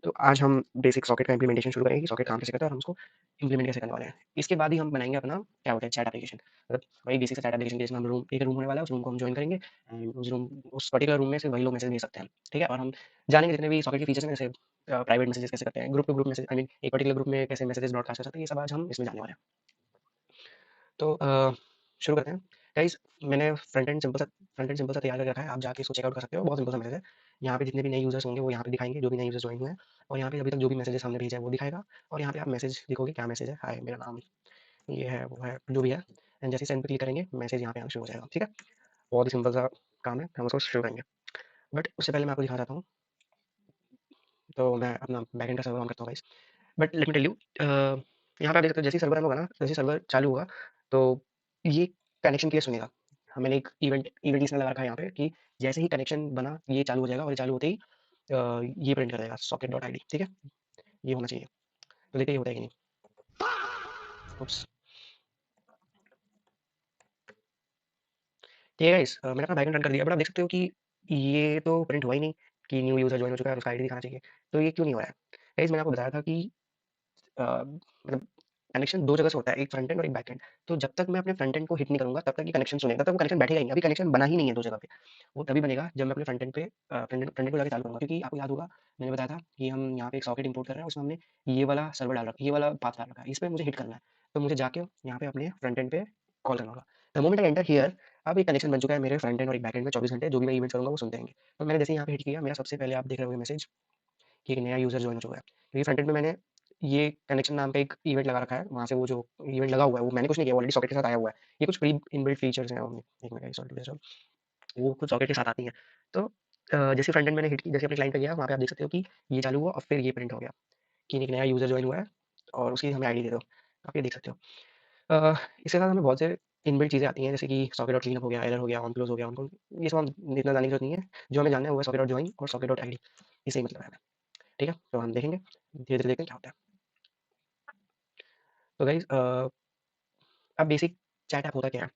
तो आज हम बेसिक सॉकेट का इम्प्लीमेंटेशन शुरू करेंगे कि सॉकेट काम कैसे करता है और हम उसको इम्प्लीमेंट कैसे करने वाले हैं। इसके बाद ही हम बनाएंगे अपना क्या बोलते हैं चैट एप्लीकेशन, मतलब वही बेसिक सा चैट एप्लीकेशन जिसमें हम रूम एक रूम होने वाला है, उस रूम को हम ज्वाइन करेंगे एंड उस पर्टिकुलर रूम में से वही लोग मैसेज भेज सकते हैं। ठीक है, और हम जानेंगे जितने भी सॉकेट के फीचर्स हैं, जैसे प्राइवेट मैसेजेस कैसे करते हैं, group to group message, I mean एक पर्टिकुलर ग्रुप में कैसे मैसेजेस ब्रॉडकास्ट कर सकते हैं, ये सब आज हम इसमें जानने वाले हैं। तो शुरू करते हैं। गाइस, मैंने फ्रंट एंड सिंपल सा तैयार करके रखा है, आप जाके इसको चेकआउट कर सकते हो, बहुत सिंपल सा मैसेज है। यहाँ पे जितने भी नए यूजर्स होंगे वो यहाँ पे दिखाएंगे, जो भी नए यूजर्स ज्वाइन हुए हैं, और यहाँ पे अभी तक जो भी मैसेजेस हमने भेजा है वो दिखाएगा, और यहाँ पे आप मैसेज देखोगे, क्या मैसेज है, हाय मेरा नाम ये है वो है जो भी है, एंड जैसे सेंड पे क्लिक करेंगे मैसेज यहाँ पे आना शुरू हो जाएगा। ठीक है, बहुत ही सिंपल सा काम है, हम उसको शुरू करेंगे। बट उससे पहले मैं आपको दिखा चाहता हूँ, तो मैं अपना बैकएंड का सर्वर ऑन करता हूँ guys. But let me tell you, यहाँ पे आप देख सकते हो, जैसे ही सर्वर रन होगा ना, जैसे सर्वर चालू होगा, तो ये कनेक्शन केस सुनेगा। मैंने एक इवेंट लिस्टनर लगा रखा है यहाँ पे कि जैसे ही कनेक्शन बना ये चालू हो जाएगा, और ये चालू होते ही ये प्रिंट कर देगा सॉकेट डॉट आई डी। ठीक है, ये होना चाहिए। तो देखिए ये होता है कि नहीं। उप्स। ठीक है गाइस, मैंने अपना बैकएंड रन कर दिया, बट आप देख सकते हो कि ये तो प्रिंट हुआ ही नहीं कि न्यू यूजर ज्वाइन हो चुका है और उसका आईडी दिखाना चाहिए। तो ये क्यों नहीं हो रहा है गाइस? मैंने आपको बताया था कि मतलब कनेक्शन 2 जगह से होता है, एक फ्रंट एंड और एक बैक एंड। तो जब तक मैं अपने फ्रंट एंड को हिट नहीं करूँगा, तब तक ये कनेक्शन सुनेगा, तब तक वो कनेक्शन बैठेगा ही नहीं। अभी कनेक्शन बना ही नहीं है 2 जगह पे। वो तभी बनेगा जब मैं अपने फ्रंट एंड पे फ्रंट एंड को जाके चालू करूँगा, क्योंकि आपको याद होगा मैंने बताया था कि हम यहाँ पे एक सॉकेट इंपोर्ट कर रहे हैं, उसमें हमने ये वाला सर्वर डाल रखा है, ये वाला पाथ डाल रखा है, इस पे मुझे हिट करना है। तो मुझे जाके यहाँ पे अपने फ्रंट एंड पे कॉल करना होगा। The moment I enter here, अब एक कनेक्शन बन चुका है मेरे फ्रंट एंड और एक बैक एंड में। 24 घंटे जो भी मैं इवेंट्स करूँगा वो सुनते रहेंगे। तो मैंने जैसे ही यहाँ पे हिट किया, मेरा सबसे पहले आप देख रहे होंगे मैसेज कि एक नया यूज़र जॉइन हो चुका है। क्योंकि फ्रंट एंड में मैंने ये कनेक्शन नाम का एक इवेंट लगा रखा है, वहाँ से वो जो इवेंट लगा हुआ है वो मैंने कुछ नहीं किया, वो ऑलरेडी सॉकेट के साथ आया हुआ है। ये कुछ प्री इनबिल्ट फीचर्स हैं, एक मिनट सॉरी, वो कुछ सॉकेट के साथ आती हैं। तो जैसे फ्रंट एंड मैंने हिट की, जैसे अपने क्लाइंट पे गया, वहाँ पे आप देख सकते हो कि ये चालू हुआ और फिर ये प्रिंट हो गया कि एक नया यूज़र जॉइन हुआ है और उसकी हमें आईडी दे दो। आप ये देख सकते हो। इसके साथ हमें बहुत से इनबिल्ट चीज़ें आती हैं, जैसे कि सॉकेट डॉट क्लीनअप हो गया, एरर हो गया, ऑन क्लोज हो गया, ऑन क्लोज, ये सब हम इतना जानने की जरूरत नहीं है। जो हमें जानना है वो है सॉकेट डॉट ज्वाइन और सॉकेट डॉट आईडी, इसे ही मतलब है हमें। ठीक है, तो हम देखेंगे, धीरे धीरे देखते हैं क्या होता है। तो गाइज, अब बेसिक चैट ऐप होता क्या है?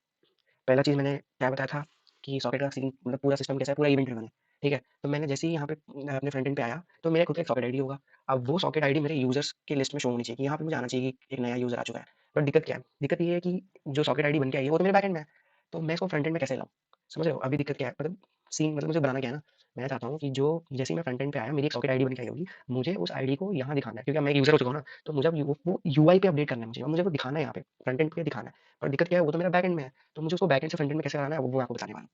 पहला चीज़ मैंने क्या बताया था कि सॉकेट का सीन, मतलब पूरा सिस्टम कैसा है, पूरा इवेंट ड्रिवन है। ठीक है, तो मैंने जैसे ही यहाँ पे अपने फ्रंट एंड पे आया, तो मेरा खुद का एक सॉकेट आईडी होगा। अब वो सॉकेट आईडी मेरे यूजर्स की लिस्ट में शो होनी चाहिए कि यहाँ पे मुझे आना चाहिए कि एक नया यूजर आ चुका है। बट दिक्कत क्या है? दिक्कत ये है कि जो सॉकेट आईडी बन के आई है वो तो मेरे बैक एंड में है, तो मैं इसको फ्रंट एंड में कैसे लाऊँ? समझ रहे हो अभी दिक्कत क्या है? मतलब सीन, मतलब मुझे बनाना क्या है ना, मैं चाहता हूँ कि जो जैसे ही मैं फ्रंट एंड पे आया, मेरी एक सॉकेट आईडी बन के आई होगी, मुझे उस आईडी को यहाँ दिखाना है, क्योंकि अब मैं एक यूजर हो चुका हूँ ना, तो मुझे अब वो यूआई पे अपडेट करना है, मुझे वो दिखाना है यहाँ पे, फ्रंट एंड पे दिखाना है। पर दिक्कत क्या है, वो तो मेरा बैक एंड में है, तो मुझे उसको बैकएंड से फ्रंट एंड में कैसे कराना है वो मैं आपको बताने वाला हूँ।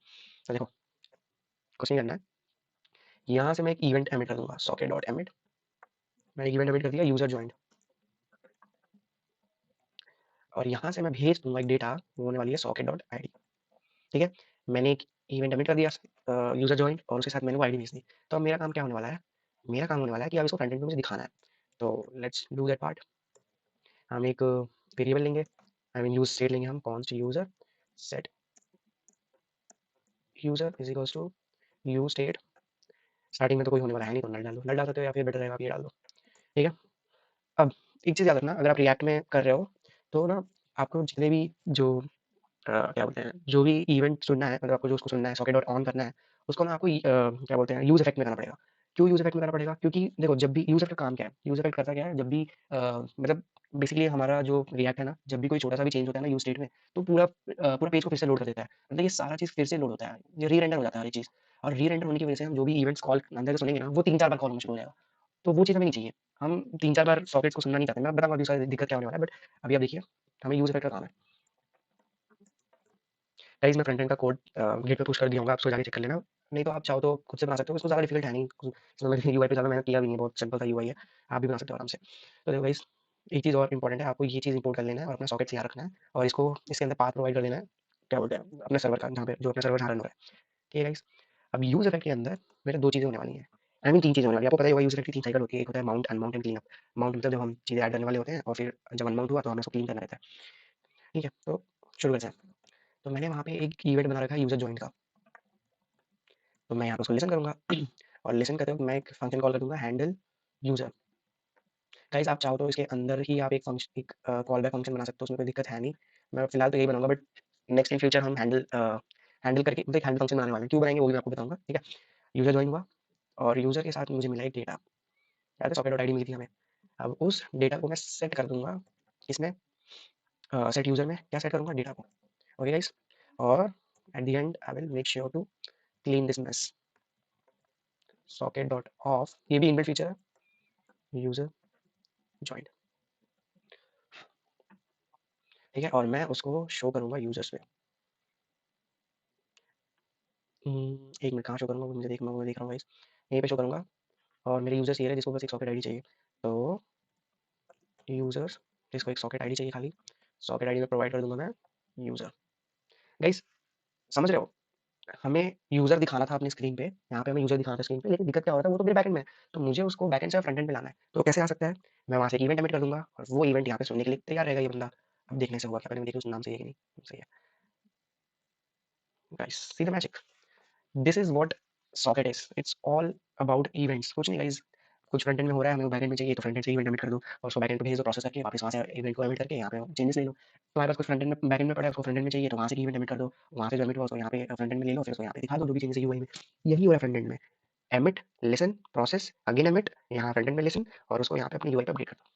तो देखो, कुछ नहीं करना है, यहाँ से मैं एक इवेंट एमिट कर दूंगा, सॉकेट डॉट एमिट। मैंने इवेंट एमिट कर दिया, यूजर ज्वाइंट, और यहाँ से मैं भेज दूंगा एक डेटा, वो होने वाली है सॉकेट डॉट आई डी। ठीक है, मैंने एक इवेंट एमिट कर दिया, यूजर ज्वाइंट, और उसके साथ मैंने वो आई डी भेज दी। तो अब मेरा काम क्या होने वाला है? मेरा काम होने वाला है कि अब इसको फ्रंट एंड में मुझे दिखाना है। तो लेट्स डू दैट पार्ट। हम एक वेरिएबल लेंगे, आई मीन यूज स्टेट लेंगे, हम const user set user is equals to use state. Starting में तो कोई होने वाला है नहीं, तो नल डाल दो, नल डाल सकते हो, या फिर बेटर रहेगा आप ये डाल दो। ठीक है, अब एक चीज़ याद रखना, अगर आप रिएक्ट में कर रहे हो तो ना, आपको जितने भी जो क्या बोलते हैं, जो भी इवेंट सुनना है, मतलब आपको जो उसको सुनना है, सॉकेट डॉट ऑन करना है, उसको ना आपको क्या बोलते हैं, यूज इफेक्ट में करना पड़ेगा। क्यों यूज इफेक्ट में करना पड़ेगा? क्योंकि देखो, जब भी यूज इफेक्ट का काम क्या है, यूज इफेक्ट करता क्या है, जब भी मतलब बेसिकली हमारा जो रिएक्ट है ना, जब भी कोई छोटा सा भी चेंज होता है ना यूज स्टेट में, तो पूरा पेज को फिर से लोड कर देता है, मतलब ये सारा चीज़ फिर से लोड होता है, ये री रेंडर हो जाता है हर एक चीज़। और री रेंडर होने की वजह से हम जो भी इवेंट्स कॉल अंदर से सुनेंगे ना, वो 3-4 बार कॉल होना शुरू हो जाएगा। तो वो चीज़ हमें नहीं चाहिए। हम 3-4 बार सॉकेट्स को सुनना नहीं चाहते। मैं बताऊँगा अभी उसका दिक्कत क्या होने वाला है, बट अभी आप देखिए, हमें यूज़ इफेक्ट का काम है। गाइस, मैं फ्रंट एंड का कोड गिट पे पुश कर दिया होगा, आप उसको जाके चेक कर लेना। नहीं तो आप चाहो तो खुद से बना सकते हो, इसको ज़्यादा डिफिकल्ट है नहीं। इसमें मैंने यूआई पे ज़्यादा मेहनत किया भी नहीं है, बहुत सिंपल सा यूआई है, आप भी बना सकते हो आराम से। तो देखो गाइस, एक चीज़ और इम्पोर्टेंट है, आपको ये चीज़ इम्पोर्ट कर लेना है और अपना सॉकेट तैयार रखना है, और इसको इसके अंदर पाथ प्रोवाइड कर देना है, क्या बोलते हैं, अपने सर्वर का, जहाँ पे जो अपना सर्वर जहाँ रन हो रहा है। ठीक है गाइस, अब यूज़ इफेक्ट के अंदर मेरे 2 चीज़ें होने वाली हैं, आई मीन 3 चीज़ें होने वाली हैं। आपको पता ही होगा यूज़ इफेक्ट की 3 साइकिल होती है, एक होता है mount, unmount and cleanup. Mount मतलब जब हम चीज़ें ऐड करने वाले होते हैं, और फिर जब अनमाउंट हुआ तो हमें उसको क्लीन करना रहता है। ठीक है, तो शुरू करते हैं। तो मैंने वहाँ पे एक इवेंट बना रखा है यूज़र जॉइन का, तो मैं यहाँ पे उसको लिसन करूँगा और लिसन करते वक़्त मैं एक फंक्शन कॉल कर दूँगा, हैंडल यूज़र। गाइस, आप चाहो तो इसके अंदर ही आप एक कॉल बैक फंक्शन बना सकते हो, उसमें कोई दिक्कत है नहीं। मैं फिलहाल तो यही बनाऊँगा, बट नेक्स्ट इन फ्यूचर हम हैंडल करके मतलब एक हैंडल फंक्शन बनाने वाले हैं। क्यों बनाएँगे वो भी मैं आपको बताऊँगा। ठीक है, यूज़र जॉइन हुआ और यूज़र के साथ मुझे मिला एक डेटा। याद है सॉकेट डॉट आईडी मिली थी हमें। अब उस डेटा को मैं सेट कर दूंगा किसमें, सेट यूजर में क्या सेट करूंगा, डेटा को। ओके गाइस, और at the end I will make sure to clean this mess. Socket dot off, ये भी इनबिल्ट फीचर है, यूजर ज्वाइंट, ठीक है, और मैं उसको शो करूंगा यूजर्स पे। एक मिनट, कहाँ शो करूंगा मुझे देखना, मैं देख रहा हूँ गाइस, यहीं पे शो करूंगा। और मेरे यूजर्स ये है जिसको बस एक सॉकेट आईडी चाहिए, तो यूजर्स जिसको एक सॉकेट आईडी चाहिए खाली, सॉकेट आईडी में प्रोवाइड कर दूंगा मैं यूजर। गाइस समझ रहे हो, हमें यूजर दिखाना था अपनी स्क्रीन पे, यहाँ पे हमें यूजर दिखाना था स्क्रीन पे, लेकिन दिक्कत क्या हो रहा है, वो तो मेरे बैकएंड में है, तो मुझे उसको बैकएंड से फ्रंट एंड पे लाना है। तो कैसे आ सकता है, मैं वहाँ से इवेंट एमिट कर दूंगा और वो इवेंट यहाँ पे सुनने के लिए तैयार रहेगा ये बंदा। अब देखने से हुआ क्या, पहले मैं देखूँ उसका नाम सही है कि नहीं, सही है। Guys see the magic, this is what socket is, it's all about events. कुछ नहीं गाइस, कुछ फ्रंट एंड में हो रहा है, हमें बैकएंड में चाहिए, तो फ्रंट एंड से इवेंट एमिट कर दो और उसको बैकएंड पे भेज दो, प्रोसेस करके वापस वहाँ से इवेंट को एमिट करके यहाँ पे चेंजेस ले लो। तुम्हारे पास कुछ फ्रंट एंड में बैकएंड में पड़ा है, उसको फ्रंट एंड में चाहिए, तो वहाँ से इवेंट एमिट कर दो, वहाँ से जो एमिट हुआ उसको यहाँ पे फ्रंट एंड में ले लो, फिर उसको यहाँ पे दिखा दो जो भी चेंजेस है यूआई में। यही हो रहा है फ्रंट एंड में, emit, listen, process, again emit, यहाँ फ्रंट एंड में लिसन, और उसको यहाँ पे अपनी यूआई पे अपडेट कर दो।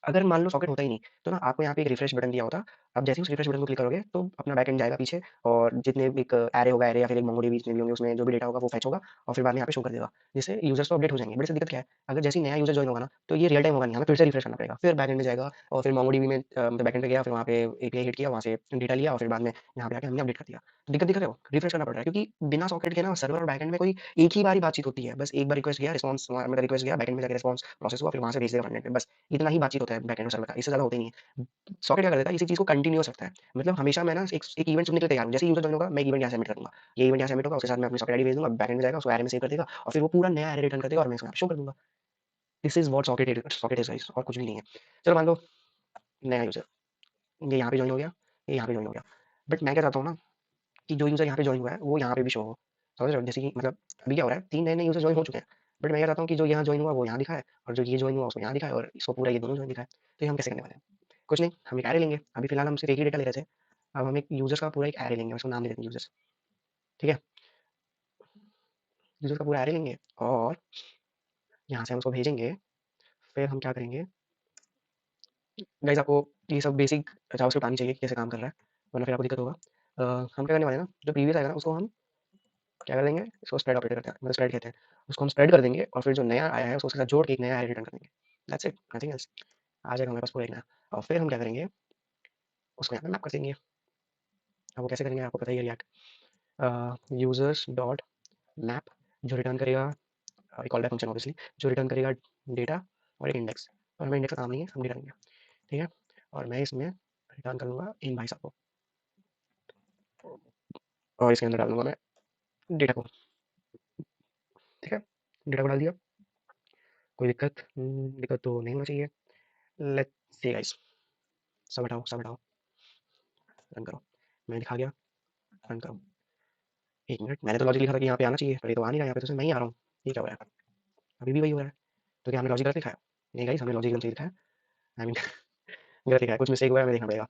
अगर मान लो सॉकेट होता ही नहीं, तो ना आपको यहाँ पे एक रिफ्रेश बटन दिया होता। अब जैसे ही उस रिफ्रेश बटन को क्लिक करोगे तो अपना बैकएंड जाएगा पीछे, और जितने भी एक एरे होगा, एरे या फिर एक मोंगोडीबी जितने भी होंगे उसमें जो भी डेटा होगा वो फेच होगा, और फिर बाद में यहाँ पे शो कर देगा, जिससे यूजर्स तो अपडेट हो जाएंगे। बट इससे दिक्कत क्या है, अगर जैसे ही नया यूजर ज्वाइन होगा ना, तो ये रियल टाइम होगा नहीं, हमें फिर से रिफ्रेश करना पड़ेगा, फिर बैकएंड में जाएगा, और फिर मोंगोडीबी में मतलब बैकएंड पे गया, फिर वहाँ पे एपीआई हिट किया, वहाँ से डेटा लिया, और फिर बाद में यहाँ पे आके हमने अपडेट कर दिया। तो दिक्कत दिख रहा है, रिफ्रेश करना पड़ रहा है, क्योंकि बिना सॉकेट के ना सर्वर और बैकएंड में कोई एक ही बार ही बातचीत होती है। बस एक बार रिक्वेस्ट गया, रिस्पॉन्स मतलब रिक्वेस्ट गया, बैकएंड में जाकर रिस्पॉन्स प्रोसेस हुआ, फिर वहाँ से भेज देगा फ्रंट एंड पे, बस इतना ही बातचीत होता है बैकएंड और सर्वर का, इससे ज़्यादा होता ही नहीं है। सॉकेट क्या कर देता है, इसी चीज़ को कंटिन्यूअस रखता है। मतलब हमेशा मैं ना एक इवेंट सुनने के लिए तैयार हूँ, जैसे यूजर ज्वाइन होगा मैं एक इवेंट यहाँ से सबमिट कर दूंगा, ये इवेंट यहाँ से सबमिट होगा, उसके साथ मैं अपनी सॉकेट आईडी भेज दूंगा, बैकएंड में जाएगा, उसको एरे में सेव कर देगा, और फिर वो पूरा नया एरे रिटर्न कर देगा, और मैं इसको यहाँ पे शो कर दूंगा। This is what socket is guys, और कुछ भी नहीं है। चलो मान लो नया यूजर ये यहाँ पे ज्वाइन हो गया, ये यहाँ पे ज्वाइन हो गया, बट मैं क्या चाहता हूँ ना कि जो यूजर यहाँ पे ज्वाइन हुआ है वो यहाँ पे भी शो हो। समझ रहे हो, जैसे कि मतलब अभी क्या हो रहा है, 3 नए-नए यूजर ज्वाइन हो चुके हैं, बट मैं क्या चाहता हूँ कि जो यहाँ ज्वाइन हुआ वो यहाँ दिखाए, और जो ये ज्वाइन हुआ उसको यहाँ दिखाए, और इसको पूरा ये दोनों ज्वाइन दिखाए। तो ये हम कैसे करने वाले हैं? कुछ नहीं, हम एक एरे लेंगे, अभी फिलहाल हम सिर्फ एक ही डेटा ले रहे थे, अब हम एक यूजर्स का पूरा एक एरे लेंगे, उसको नाम दे देते हैं यूजर्स, ठीक है? यूजर्स का पूरा एरे लेंगे और यहाँ से हम उसको भेजेंगे, फिर हम क्या करेंगे, गाइस आपको ये सब बेसिक जावास्क्रिप्ट आनी चाहिए कि कैसे काम कर रहा है, वरना फिर आपको दिक्कत होगा। हम क्या करने वाले हैं ना, जो प्रीवियस आएगा ना उसको हम क्या कर देंगे, इसको स्प्रेड ऑपरेटर करते हैं, मतलब स्प्रेड कहते हैं, उसको हम स्प्रेड कर देंगे, और फिर जो नया आया है उसको उसके साथ जोड़ के एक नया एरे रिटर्न कर देंगे। That's it, nothing else. आ जाएगा हमारे पास पूरा एक नया, और फिर हम क्या करेंगे, उसको यहाँ पे मैप कर देंगे। अब वो कैसे करेंगे आपको पता ही है, रिएक्ट यूजर्स डॉट मैप, जो रिटर्न करेगा एक कॉल बैक फंक्शन ऑब्वियसली, जो रिटर्न करेगा डेटा और एक इंडेक्स, और हमें इंडेक्स का काम नहीं है, हम डेटा लेंगे, ठीक है? और मैं इसमें रिटर्न करूँगा इन भाई साहब को, और इसके अंदर डाल दूँगा मैं डेटा को, ठीक है? डेटा को डाल दिया, कोई दिक्कत दिक्कत तो नहीं होना चाहिए। लेट्स सी गाइस, सब हटाओ, सब हटाओ, रन करो, मैं दिखा गया, रन करो। एक मिनट, मैंने तो लॉजिक लिखा था कि यहाँ पे आना चाहिए, पर ये तो आ नहीं रहा, यहाँ पे तो सिर्फ मैं ही आ रहा हूँ, ये क्या हो रहा है? अभी भी वही हो रहा है, तो क्या हमने लॉजिक गलत लिखा है? नहीं गाइस, हमने लॉजिक एकदम सही लिखा है, आई मीन गलत लिखा है, कुछ मिस्टेक हुआ है, हमें देखना पड़ेगा।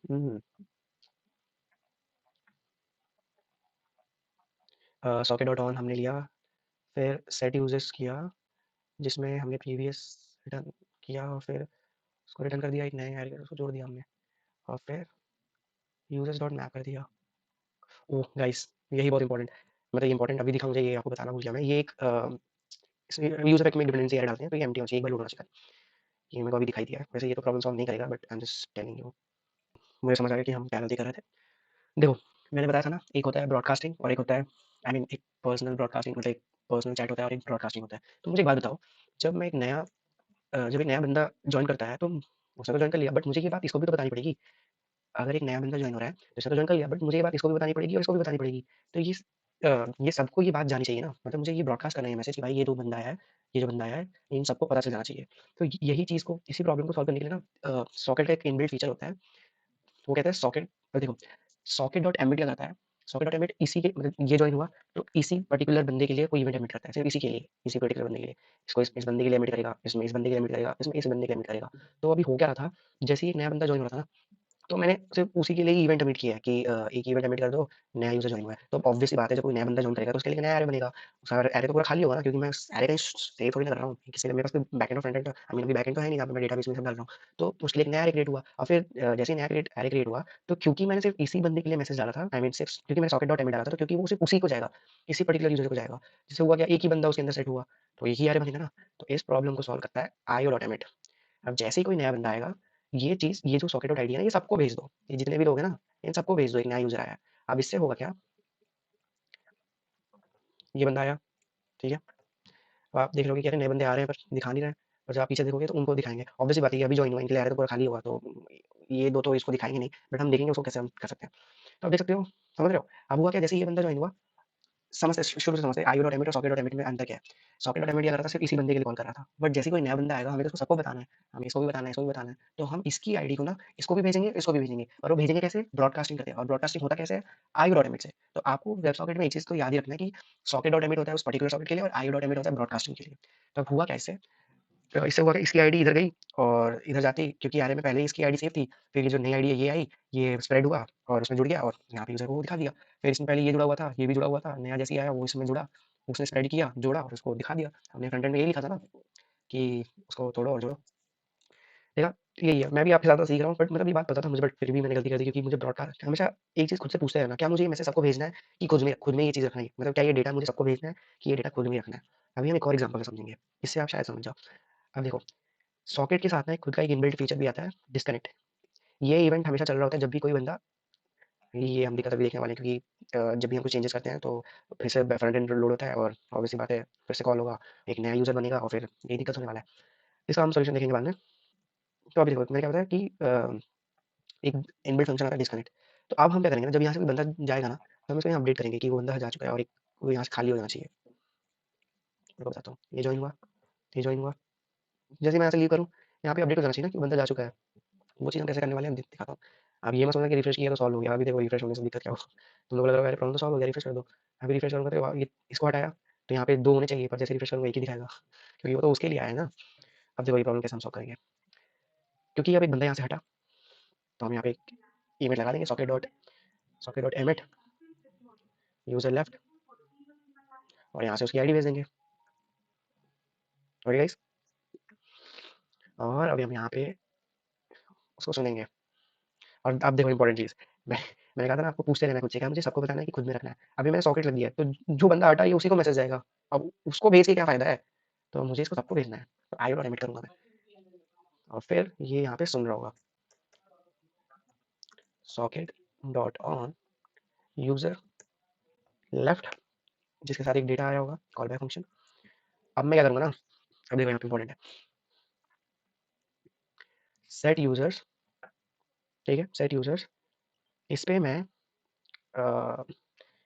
सॉकेट डॉट ऑन हमने लिया, फिर सेट यूजर्स किया, जिसमें हमने प्रीवियस रिटर्न किया, और फिर उसको रिटर्न कर दिया, एक नए एरे उसको जोड़ दिया हमने, और फिर यूजर्स डॉट मैप कर दिया। ओह गाइस, यही बहुत इंपॉर्टेंट, मतलब ये इंपॉर्टेंट अभी दिखा मुझे, ये आपको बताना भूल गया मैं, ये एक यूजर इफेक्ट में डिपेंडेंसी एड डालते हैं, तो ये एम्प्टी होना चाहिए, एक बार लोड होना चाहिए, ये मेरे को अभी दिखाई दिया है, वैसे ये तो प्रॉब्लम सॉल्व नहीं करेगा, but I am just telling you. मुझे समझ आ गया कि हम क्या गलती कर रहे थे। देखो, मैंने बताया था ना, एक होता है ब्रॉडकास्टिंग और एक होता है, आई मीन एक पर्सनल ब्रॉडकास्टिंग, मतलब एक पर्सनल चैट होता है और एक ब्रॉडकास्टिंग होता है। तो मुझे एक बात बताओ, जब मैं एक नया जब एक नया बंदा जॉइन करता है, तो उसने तो जॉइन कर लिया, बट मुझे ये बात इसको भी तो बतानी पड़ेगी। अगर एक नया बंदा जॉइन हो रहा है, तो इसने तो जॉइन कर लिया, बट मुझे ये बात इसको भी बतानी पड़ेगी और इसको भी बतानी पड़ेगी। तो ये सबको ये बात जानी चाहिए ना, मतलब मुझे ये ब्रॉडकास्ट करना है मैसेज कि भाई ये 2 बंदा आया है, ये जो बंदा आया है, इन सबको पता चल जाना चाहिए। तो यही चीज़ को, इसी प्रॉब्लम को सॉल्व करने के लिए ना सॉकेट का एक इनबिल्ट फीचर होता है, वो कहता है सॉकेट, देखो सॉकेट डॉट एमिट क्या करता है, सॉकेट डॉट एमिट इसी के मतलब ये जॉइन हुआ, तो इसी पर्टिकुलर बंदे के लिए कोई इवेंट एमिट करता है, सिर्फ इसी के लिए, इसी पर्टिकुलर बंदे के लिए, इसको इस बंदे के लिए एमिट करेगा, इसमें इस बंदे के लिए एमिट करेगा, इसमें इस बंदे के लिए एमिट करेगा। तो अभी हो क्या रहा था, जैसे ही एक नया बंदा जॉइन हो रहा था ना, तो मैंने सिर्फ उसी के लिए ही इवेंट एमिट किया है कि एक इवेंट एमिट कर दो, नया यूज़र जॉइन हुआ है। तो अब ऑब्वियस सी बात है जब कोई नया बंदा जॉइन करेगा तो उसके लिए एक नया एरे बनेगा। उसका एरे तो पूरा खाली होगा ना, क्योंकि मैं एरे कहीं सेव थोड़ी ना कर रहा हूँ। किसी ने मेरे पास तो बैकएंड और फ्रंट एंड आई मीन अभी बैकएंड तो है नहीं जहाँ पे मैं डेटाबेस में सब डाल रहा हूँ। तो उसके लिए एक नया एरे क्रिएट हुआ और फिर जैसे ही नया एरे क्रिएट हुआ, तो क्योंकि मैंने सिर्फ इसी बंदे के लिए मैसेज डाला था, आई मीन सिर्फ क्योंकि मैंने सॉकेट डॉट एमिट डाला था, तो क्योंकि वो सिर्फ उसी को जाएगा, इसी पर्टिकुलर यूज़र को जाएगा। जिससे हुआ क्या, एक ही बंदा उसके अंदर सेट हुआ, तो एक ही एरे बनेगा ना। तो इस प्रॉब्लम को सॉल्व करता है आईओ डॉट एमिट। अब जैसे ही कोई नया बंदा आएगा, ये चीज़, ये जो सॉकेट डॉट आईडी है ना, ये सबको भेज दो। ये जितने भी लोग हैं ना, इन सबको भेज दो, एक नया यूज़र आया है। अब इससे होगा क्या, ये बंदा आया, ठीक है? अब आप देख लोगे कि अरे नए बंदे आ रहे हैं पर दिखा नहीं रहे हैं, और जब आप पीछे देखोगे तो उनको दिखाएँगे। ऑब्वियस सी बात है कि अभी जॉइन हुआ, इनके लिए आ रहा है तो पूरा खाली होगा, तो ये 2 तो इसको दिखाएँगे नहीं, बट हम देखेंगे उसको कैसे हम कर सकते हैं। तो आप देख सकते हो, समझ रहे हो? अब हुआ क्या, जैसे ही ये बंदा जॉइन हुआ, समझते शुरू से समझते आईओ डॉट एमिट और सॉकेट डॉट एमिट में अंतर क्या है। सॉकेट डॉट एमिट क्या कर रहा था, सिर्फ इसी बंदे के लिए कॉल कर रहा था, बट जैसे ही कोई नया बंदा आएगा हमें तो उसको सबको बताना है, हमें इसको भी बताना है, इसको भी बताना है, तो हम इसकी आईडी को ना इसको भी भेजेंगे, इसको भी भेजेंगे, और वो भेजेंगे कैसे, ब्रॉडकास्टिंग करके। और ब्रॉडकास्टिंग होता कैसे है, आईओ डॉट एमिट से। तो आपको वेब सॉकेट में एक चीज़ तो याद ही रखना है कि सॉकेट डॉट एमिट होता है उस पर्टिकुलर सॉकेट के लिए और आईओ डॉट एमिट होता है ब्रॉडकास्टिंग के लिए। तो अब हुआ क्या इससे, तो इससे हुआ कि इसकी आईडी इधर गई और इधर जाती, क्योंकि आरए में पहले ही इसकी आईडी सेव थी। फिर ये जो नई आईडी है ये आई, ये स्प्रेड हुआ और उसमें जुड़ गया और यहाँ पे यूज़र को दिखा दिया। फिर इसमें पहले ये जुड़ा हुआ था, ये भी जुड़ा हुआ था, नया जैसे ही आया वो इसमें जुड़ा, उसने स्प्रेड किया, जोड़ा और उसको दिखा दिया। हमने फ्रंट एंड में यही लिखा था ना कि उसको तोड़ो और जोड़ो। देखा, यही है। मैं भी आपके साथ सीख रहा हूँ, बट मतलब ये बात पता था मुझे, बट फिर भी मैंने गलती कर दी, क्योंकि मुझे ब्रॉडकास्ट हमेशा एक चीज़ खुद से पूछते रहना, क्या मुझे ये मैसेज सबको भेजना है कि खुद में ये चीज़ रखना है, मतलब क्या ये डेटा मुझे सबको भेजना है कि ये डेटा खुद में ही रखना है। अभी हम एक और एग्जाम्पल से समझेंगे, इससे आप शायद समझ जाओ। अब देखो, सॉकेट के साथ ना एक खुद का एक इनबिल्ट फीचर भी आता है, डिस्कनेक्ट। ये इवेंट हमेशा चल रहा होता है जब भी कोई बंदा, ये हम दिक्कत अभी देखने वाले हैं, क्योंकि जब भी हम कुछ चेंजेस करते हैं तो फिर से फ्रंट एंड लोड होता है और ऑब्वियस सी बात है फिर से कॉल होगा, एक नया यूज़र बनेगा और फिर यही दिक्कत होने वाला है। इसका हम सॉल्यूशन देखेंगे बाद में। तो अभी देखो मैंने क्या बताया कि एक इनबिल्ट फंक्शन आता है डिस्कनेक्ट। तो अब हम क्या करेंगे ना, जब यहाँ से कोई बंदा जाएगा ना, तो हम इसको यहाँ अपडेट करेंगे कि वो बंदा जा चुका है और एक वो यहाँ से खाली हो जाना चाहिए। मैं बताता हूँ, ये ज्वाइन हुआ, ये ज्वाइन हुआ, जैसे मैं यहाँ से लीव करूँ, यहाँ पे अपडेट हो जाना चाहिए ना कि बंदा जा चुका है। वो चीज़ हम कैसे करने वाले हैं, हम दिखाता हूँ। अब ये मत सोचना कि रिफ्रेश किया तो सॉल्व हो गया। अभी देखो रिफ्रेश होने से दिक्कत क्या हो, तुम लोगों को लग रहा है प्रॉब्लम तो सॉल्व हो गया, रिफ्रेश कर दो। अभी रिफ्रेश करूँगा तो ये इसको हटाया, तो यहाँ पे 2 होने चाहिए, पर जैसे रिफ्रेश करूँगा 1 ही दिखाएगा, क्योंकि वो तो उसके लिए आया है ना। अब देखो ये प्रॉब्लम कैसे हम सॉल्व करेंगे, क्योंकि अब एक बंदा यहाँ से हटा, तो हम यहाँ पे एक इवेंट लगा देंगे, socket dot emit user left, और यहाँ से उसकी आईडी भेज देंगे। ओके गाइस, और अभी हम यहाँ पे उसको सुनेंगे। और अब देखो इंपॉर्टेंट चीज़, मैं मैंने कहा था ना आपको पूछते रहना है खुद से, क्या मुझे सबको बताना है कि खुद में रखना है। अभी मैंने सॉकेट लग दिया है, तो जो बंदा हटा ये उसी को मैसेज जाएगा। अब उसको भेज के क्या फ़ायदा है, तो मुझे इसको सबको भेजना है। तो आईओ डॉट एमिट करूँगा मैं, और फिर ये यहाँ पे सुन रहा होगा, socket dot on user left, जिसके साथ एक डेटा आया होगा कॉल बैक फंक्शन। अब मैं क्या करूँगा ना, अब देखो यहाँ पे इंपॉर्टेंट है, सेट यूज़र्स, ठीक है, सेट यूज़र्स। इस पे मैं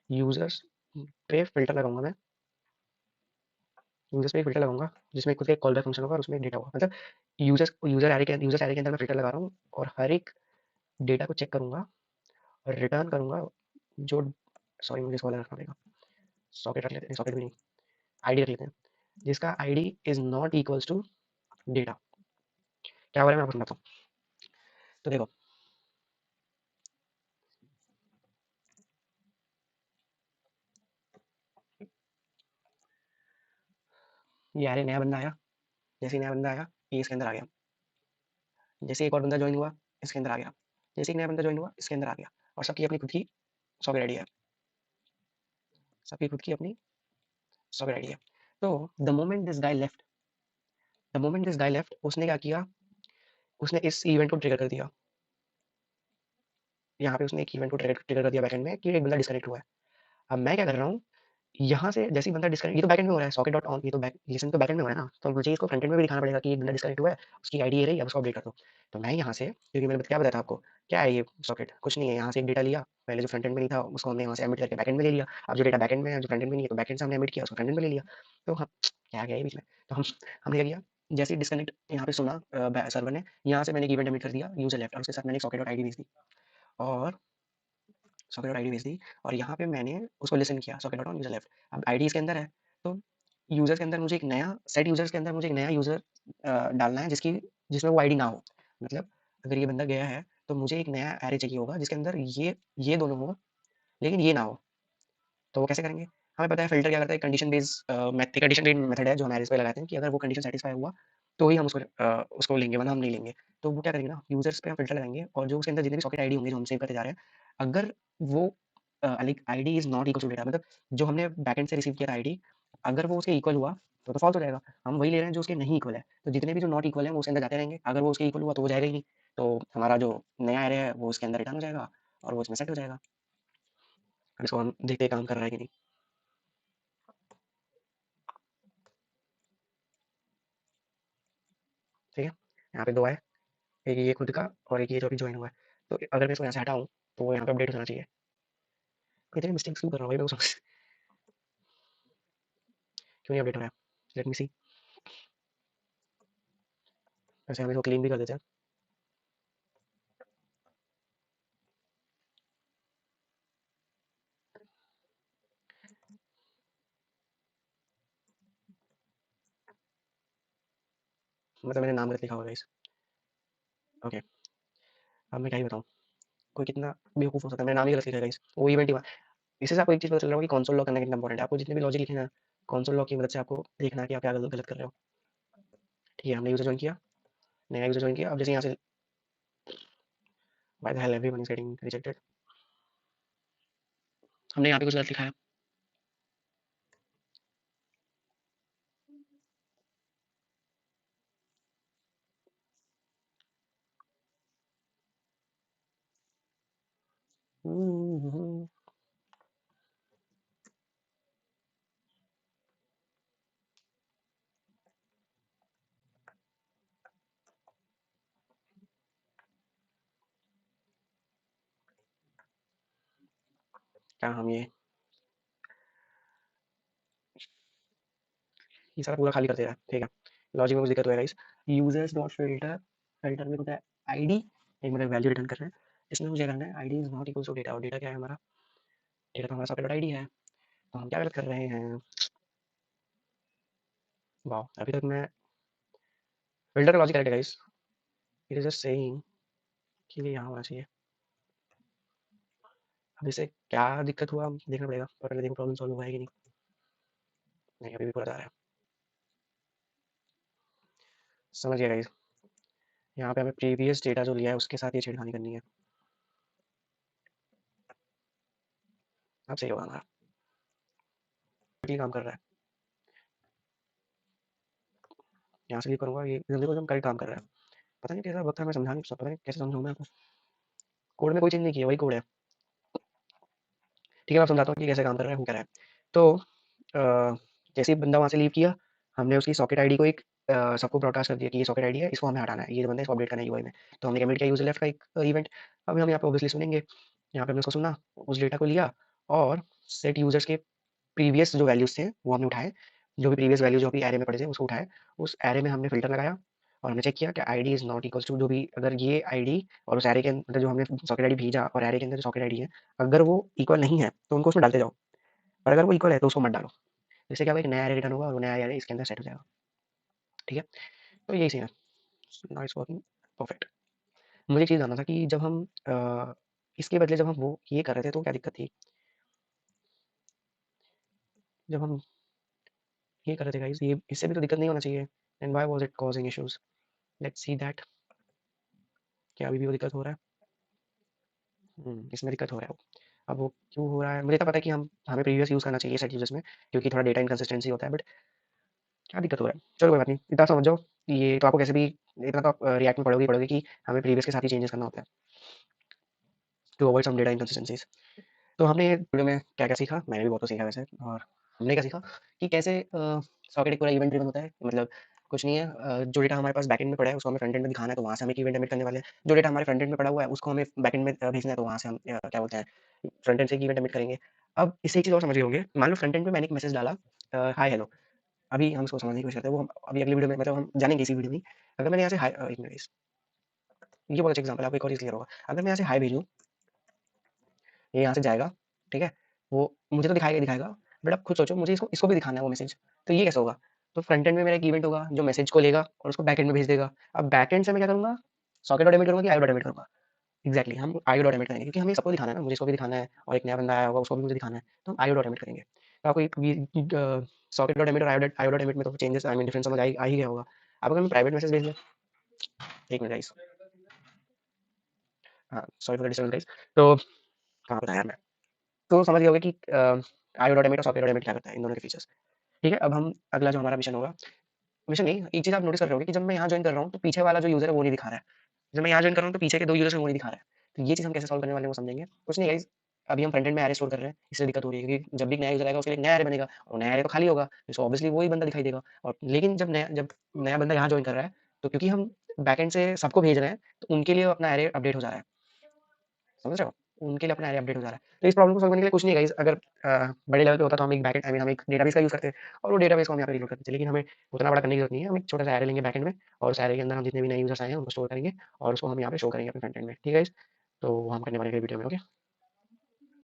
यूज़र्स पे फ़िल्टर लगाऊँगा मैं, यूज़र्स पे एक फ़िल्टर लगाऊँगा जिसमें खुद का एक कॉल बैक फंक्शन होगा और उसमें एक डेटा होगा। मतलब यूज़र्स एरे के अंदर मैं फ़िल्टर लगा रहा हूँ और हर एक डेटा को चेक करूँगा और रिटर्न करूँगा जो, सॉरी मुझे इसको अलग रखना पड़ेगा, सॉकेट रख लेते हैं, सॉकेट भी नहीं, आईडी रख लेते हैं, जिसका ID is not equals to data. क्या हो रहा है मैं आपको समझाता हूँ। तो देखो, ये एरे नया बंदा आया, जैसे ही नया बंदा आया ये इसके अंदर आ गया, जैसे एक और बंदा ज्वाइन हुआ इसके अंदर आ गया, जैसे एक नया बंदा ज्वाइन हुआ इसके अंदर आ गया, और सबकी अपनी खुद की सॉकेट आईडी है, सबकी खुद की अपनी सॉकेट आईडी है। तो the moment this guy left उसने क्या किया, उसने इस इवेंट को ट्रिगर कर दिया। यहाँ पे उसने एक इवेंट को ट्रिगर ट्रिगर कर दिया बैकएंड में कि एक बंदा डिस्कनेक्ट हुआ है। अब मैं क्या कर रहा हूँ, यहाँ से जैसे ही बंदा डिस्कनेक्ट, ये तो बैकएंड में हो रहा है, सॉकेट डॉट ऑन, ये तो लिसन तो बैकएंड में हो रहा है ना, तो मुझे इसको फ्रंट एंड में भी दिखाना पड़ेगा कि एक बंदा डिस्कनेक्ट हुआ है, उसकी आईडी ये रही, अब उसको अपडेट कर दो। तो मैं यहाँ से, क्योंकि मैंने क्या बताया था आपको, क्या है ये सॉकेट, कुछ नहीं है, यहाँ से एक डेटा लिया, पहले जो फ्रंट एंड में नहीं था उसको हमने यहाँ से एमिट करके बैकएंड में ले लिया। अब जो डेटा बैकएंड में है जो फ्रंट एंड में नहीं है, तो बैकएंड से हमने एमिट किया, उसको फ्रंट एंड में ले लिया। तो हम क्या गया बीच में, तो हमने क्या किया, जैसे ही डिस्कनेक्ट यहाँ पे सुना सर्वर ने, यहाँ से मैंने एक इवेंट एमिट कर दिया यूजर लेफ्ट, और उसके साथ मैंने सॉकेट डॉट आईडी भेज दी, और सॉकेट डॉट आईडी भेज दी, और यहाँ पे मैंने उसको लिसन किया, socket dot on user left. अब आईडी इसके अंदर है, तो यूजर्स के अंदर मुझे एक नया सेट, यूजर्स के अंदर मुझे एक नया यूजर डालना है जिसमें वो आईडी ना हो। मतलब अगर ये बंदा गया है तो मुझे एक नया एरे चाहिए होगा जिसके अंदर ये दोनों हो, लेकिन ये ना हो। तो वो कैसे करेंगे? हमें पता है फ़िल्टर क्या करता है, कंडीशन बेस्ड मेथड है जो हम एरेज़ पे लगाते हैं कि अगर वो कंडीशन सैटिस्फाई हुआ, तो ही हम उसको लेंगे, वरना हम नहीं लेंगे। तो वो क्या करेंगे ना, यूज़र्स पे हम फ़िल्टर लगाएँगे और जो उसके अंदर जितने भी सॉकेट आईडी होंगे जो हम सेव करते जा रहे हैं, अगर वो like ID is not equal to data, मतलब जो हमने बैकएंड से रिसीव किया था आईडी, अगर वो उसके इक्वल हुआ, तो फ़ॉल्स हो जाएगा। हम वही ले रहे हैं जो उसके नहीं इक्वल है। तो जितने भी जो नॉट इक्वल है वो उसके अंदर जाते रहेंगे। अगर वो उसके इक्वल हुआ तो वो जाएगा ही नहीं। तो हमारा जो नया एरे है वो उसके अंदर रिटर्न हो जाएगा और वो इसमें सेट हो जाएगा। अब इसको हम देखते हैं काम कर रहा है कि नहीं। ठीक है? यहाँ पे 2 है, एक ये खुद का और एक ये जो अभी जॉइन हुआ है। तो अगर मैं इसको यहाँ से हटाऊँ, तो वो यहाँ पे अपडेट हो जाना चाहिए। इतने मिस्टेक्स क्यों कर रहा हूँ भाई मैं समझ क्यों नहीं अपडेट हो रहा है? लेट मी सी। वैसे हम इसको क्लीन भी कर देते हैं। मतलब मैंने नाम गलत लिखा होगा गाइस। ओके, अब मैं क्या ही बताऊँ? कोई कितना बेवकूफ़ हो सकता है, मैंने नाम ही गलत लिखा है गाइस। वो इवेंट ही हुआ। इससे आपको एक चीज़ पता चल रहा होगा कि कंसोल लॉक करना कितना इंपॉर्टेंट है। आपको जितने भी लॉजिक लिखे ना, कंसोल लॉक की मदद से आपको देखना है कि आप क्या गलत गलत कर रहे हो। ठीक है, हमने यूज़र जॉइन किया, नया यूज़र जॉइन किया। अब जैसे यहाँ से why the hell everyone is getting rejected. हमने यहाँ पे कुछ गलत लिखा है। क्या हम ये सारा पूरा खाली कर दे रहा है। ठीक है, लॉजिक में कुछ दिक्कत हुआ है guys. Users dot filter, filter में होता है आईडी, एक मतलब वैल्यू रिटर्न कर रहे हैं। इसमें मुझे करना है ID is not equal to data, और डेटा क्या है हमारा? डेटा तो हमारा सॉकेट आईडी है। तो हम क्या गलत कर रहे हैं? वाह, अभी तक मैं फिल्टर का लॉजिक करेक्ट है guys. It is just saying कि ये यहाँ होना चाहिए। अब इसे क्या दिक्कत हुआ देखना पड़ेगा, पर पहले देखो प्रॉब्लम सॉल्व हुआ है कि नहीं। नहीं, अभी भी पूरा जा रहा है। समझ गया गाइस। यहाँ पे हमें प्रीवियस डेटा जो लिया है उसके साथ ये छेड़खानी करनी है। अब सही होगा हमारा, ठीक काम कर रहा है। यहाँ से भी करूँगा, ये जल्दी को करेक्ट काम कर रहा है। पता नहीं कैसा वक्त है, मैं समझा नहीं सकता, पता नहीं कैसे समझाऊँ मैं आपको। कोड में कोई चेंज नहीं किया, वही कोड है। ठीक है, मैं समझाता हूँ कि कैसे काम कर रहा है, हो क्या रहा है। तो जैसे ही बंदा वहाँ से लीव किया, हमने उसकी सॉकेट आईडी को एक सबको ब्रॉडकास्ट कर दिया कि ये सॉकेट आईडी है, इसको हमें हटाना है, ये बंदा इसको अपडेट करना है यूआई में। तो हमने कमिट किया यूजर लेफ्ट का एक इवेंट। अभी हम यहाँ पे ऑब्वियसली सुनेंगे, यहाँ पे हमने उसको सुना, उस डेटा को लिया और सेट यूजर्स के प्रीवियस जो वैल्यूज थे वो हमने उठाए। जो भी प्रीवियस वैल्यू जो भी एरे में पड़े थे उसको उठाए। उस एरे में हमने फिल्टर लगाया और हमने चेक किया कि ID is not equal to जो भी, अगर ये आईडी और उस एरे के अंदर जो हमने सॉकेट आईडी भेजा और एरे के अंदर जो सॉकेट आईडी है, अगर वो इक्वल नहीं है तो उनको उसमें डालते जाओ, और अगर वो इक्वल है तो उसको मत डालो। इससे क्या होगा, एक नया एरे रिटर्न होगा और वो नया एरे इसके अंदर सेट हो जाएगा। ठीक है, तो यही सीन है। Now it's working perfect. मुझे एक चीज़ जानना था कि जब हम इसके बदले जब हम वो ये कर रहे थे तो क्या दिक्कत थी? जब हम ये कर रहे थे गाइस, ये इससे भी तो दिक्कत नहीं होना चाहिए। And why was it causing issues? Let's see that. क्या अभी भी वो दिक्कत हो रहा है? इसमें दिक्कत हो रहा है वो। अब वो क्यों हो रहा है? मुझे तो पता है कि हमें प्रीवियस यूज़ करना चाहिए सेट यूजर्स में, क्योंकि थोड़ा डेटा इनकंसिस्टेंसी होता है, बट क्या दिक्कत हो रहा है? चलो कोई बात नहीं, इतना समझ जाओ। ये तो आपको कैसे भी, इतना तो आप रिएक्ट में पढ़ोगे ही पढ़ोगे कि हमें प्रीवियस के साथ ही चेंजेस करना होता है to avoid some data inconsistencies. तो हमने ये वीडियो में क्या-क्या सीखा? मैंने भी बहुत कुछ सीखा वैसे। और हमने क्या सीखा कि कैसे सॉकेट एक पूरा इवेंट ड्रिवन होता है। मतलब कुछ नहीं है, जो डेटा हमारे पास बैकएंड में पड़ा है उसको हमें फ्रंट एंड में दिखाना है, तो वहाँ से हम एक इवेंट एमिट करने वाले हैं। जो डेटा हमारे फ्रंट एंड में पड़ा हुआ है उसको हमें बैकएंड में भेजना है, तो वहाँ से हम क्या बोलते हैं, फ्रंट एंड से एक इवेंट एमिट करेंगे। अब इससे एक चीज़ और समझ गए होंगे, मान लो फ्रंट एंड में मैंने एक मैसेज डाला, हाय हेलो। अभी हम इसको समझने की कोशिश करते हैं, वो हम अभी अगली वीडियो में, मतलब हम जानेंगे इसी वीडियो में ही। अगर मैंने यहाँ से हाय, एक मिनट गाइस, ये बहुत अच्छा एग्जांपल है, आपको एक और चीज़ क्लियर होगा। अगर मैं यहाँ से हाय भेजूँ, ये यहाँ से जाएगा, ठीक है? वो मुझे तो दिखाएगा ही दिखाएगा, बट आप खुद सोचो मुझे इसको इसको भी दिखाना है वो मैसेज, तो ये कैसे होगा? तो फ्रंट एंड में मेरा एक इवेंट होगा जो मैसेज को लेगा और उसको बैक एंड में भेज देगा। अब बैक एंड से मैं क्या करूँगा? सॉकेट डॉट एमिट करूँगा कि आई डॉट एमिट करूँगा? एग्ज़ैक्टली हम आईओ डॉट एमिट करेंगे क्योंकि हमें सबको दिखाना है ना, मुझे इसको भी दिखाना है और एक नया बंदा आया होगा उसको भी मुझे दिखाना है, तो हम आईओ डॉट एमिट करेंगे। तो आपको एक सॉकेट डॉट एमिट और आईओ डॉट एमिट में तो चेंजेस आई मीन डिफरेंस समझ आ ही गया होगा। अब अगर मैं प्राइवेट मैसेज भेज दूँ, एक मिनट गाइस, हाँ sorry for the disturbance guys. तो कहाँ पे था यार मैं? तो समझ गए होंगे कि आईओ डॉट एमिट और सॉकेट डॉट एमिट क्या करता है, इन दोनों के फीचर्स। ठीक है, अब हम अगला जो हमारा मिशन होगा, मिशन नहीं, एक चीज़ आप नोटिस कर रहे होगे कि जब मैं यहाँ जॉइन कर रहा हूँ, तो पीछे वाला जो यूज़र है वो नहीं दिखा रहा है। जब मैं यहाँ जॉइन कर रहा हूँ, तो पीछे के 2 यूज़र्स हैं वो नहीं दिखा रहा है। तो ये चीज़ हम कैसे सॉल्व करने वाले हैं वो समझेंगे। कुछ नहीं गाइस, अभी हम फ्रंट एंड में एरे स्टोर कर रहे हैं, इसलिए दिक्कत हो रही है क्योंकि जब भी एक नया यूज़र आएगा उसके लिए एक नया एरे बनेगा और नया एरे तो खाली होगा, तो ऑब्वियसली वही बंदा दिखाई देगा। और लेकिन जब नया बंदा यहाँ जॉइन कर रहा है, तो क्योंकि हम बैकएंड से सबको भेज रहे हैं, तो उनके लिए अपना एरे अपडेट हो जा रहा है। समझ रहे हो? उनके लिए अपना एरे अपडेट हो जा रहा है। तो इस प्रॉब्लम को सॉल्व करने के लिए कुछ नहीं गाइस, अगर बड़े लेवल पे होता तो हम एक बैकएंड आई मीन हम एक डेटाबेस का यूज़ करते और वो डेटाबेस को हम यहाँ पे रीलोड करते थे। लेकिन हमें उतना बड़ा करने की ज़रूरत नहीं है। हम एक छोटा-सा एरे लेंगे बैकएंड में और उस एरे के अंदर हम जितने भी नए यूज़र्स आए हैं उनको स्टोर करेंगे और उसको हम यहाँ पे शो करेंगे अपने फ्रंट एंड में। ठीक है गाइस? तो वो हम करने वाले हैं अगले वीडियो में। ओके?